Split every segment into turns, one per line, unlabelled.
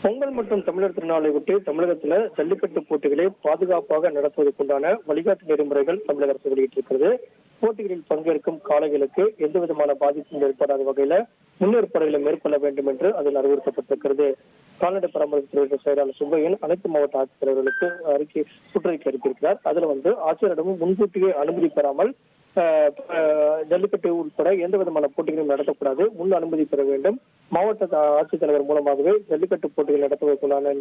பொங்கல் மற்றும் தமிழர் திருநாளையொட்டி தமிழகத்துல ஜல்லிக்கட்டு போட்டிகளை பாதுகாப்பாக நடத்துவதற்குண்டான வழிகாட்டு நெறிமுறைகள் தமிழக அரசு வெளியிட்டிருக்கிறது. போட்டிகளில் பங்கேற்கும் காளைகளுக்கு எந்த விதமான பாதிப்பும் ஏற்படாத வகையில முன்னேற்பாடுகளை மேற்கொள்ள வேண்டும் என்று அதில் அறிவுறுத்தப்பட்டிருக்கிறது. கால்நடை பராமரிப்புத்துறை செயலாளர் சுப்பையன் அனைத்து மாவட்ட ஆட்சித்தலைவர்களுக்கு சுற்றறிக்கை அனுப்பியிருக்கிறார். அதுல ஆட்சியரிடமும் முன்கூட்டியே அனுமதி பெறாமல் ஜல்லிக்கட்டு உட்பட எந்த விதமான போட்டிகளும் நடத்தக்கூடாது, முன் அனுமதி பெற வேண்டும். மாவட்ட ஆட்சித்தலைவர் மூலமாகவே ஜல்லிக்கட்டு போட்டிகள் நடத்துவதற்குள்ளான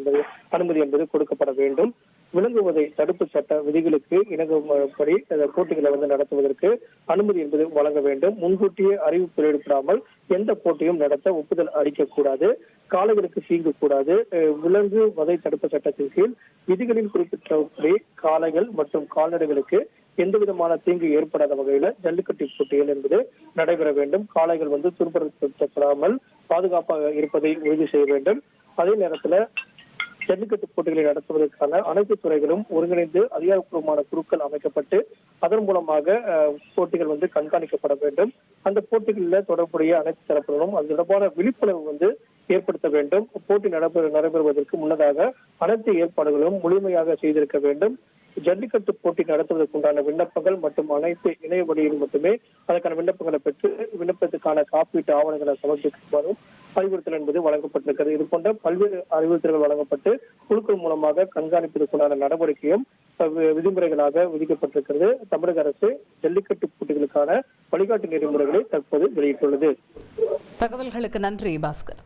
அனுமதி என்பது கொடுக்கப்பட வேண்டும். விலங்குவதை தடுப்பு சட்ட விதிகளுக்கு இணங்கும்படி போட்டிகளை நடத்துவதற்கு அனுமதி என்பது வழங்க வேண்டும். முன்கூட்டியே அறிவிப்பு வெளியிடாமல் எந்த போட்டியும் நடத்த ஒப்புதல் அளிக்கக்கூடாது. காளைகளுக்கு தீங்கு கூடாது. விலங்கு வதை தடுப்பு சட்டத்தின் கீழ் விதிகளில் குறிப்பிட்டபடி காளைகள் மற்றும் கால்நடைகளுக்கு எந்த விதமான தீங்கு ஏற்படாத வகையில ஜல்லிக்கட்டு போட்டிகள் என்பது நடைபெற வேண்டும். காளைகள் துன்புறுத்தப்படாமல் பாதுகாப்பாக இருப்பதை உறுதி செய்ய வேண்டும். அதே நேரத்துல ஜல்லிக்கட்டு போட்டிகளை நடத்துவதற்கான அனைத்து துறைகளும் ஒருங்கிணைந்து அதிகாரப்பூர்வமான குழுக்கள் அமைக்கப்பட்டு அதன் மூலமாக போட்டிகள் கண்காணிக்கப்பட வேண்டும். அந்த போட்டிகளில் தொடர்புடைய அனைத்து தரப்பினரும் அது தொடர்பான விழிப்புணர்வு ஏற்படுத்த வேண்டும். போட்டி நடைபெறுவதற்கு முன்னதாக அனைத்து ஏற்பாடுகளும் முழுமையாக செய்திருக்க வேண்டும். ஜல்லிக்கட்டு போட்டி நடத்துவதற்குண்டான விண்ணப்பங்கள் மற்றும் அனைத்து இணைய வழியில் மட்டுமே அதற்கான விண்ணப்பங்களை பெற்று விண்ணப்பத்துக்கான காப்பீட்டு ஆவணங்களை சமர்ப்பிக்குமாறும் அறிவுறுத்தல் என்பது வழங்கப்பட்டிருக்கிறது. இது போன்ற பல்வேறு அறிவுறுத்தல்கள் வழங்கப்பட்டு குழுக்கள் மூலமாக கண்காணிப்பதற்குண்டான நடவடிக்கையும் விதிமுறைகளாக விதிக்கப்பட்டிருக்கிறது. தமிழக அரசு ஜல்லிக்கட்டு போட்டிகளுக்கான வழிகாட்டு நெறிமுறைகளை தற்போது வெளியிட்டுள்ளது.
தகவல்களுக்கு நன்றி பாஸ்கர்.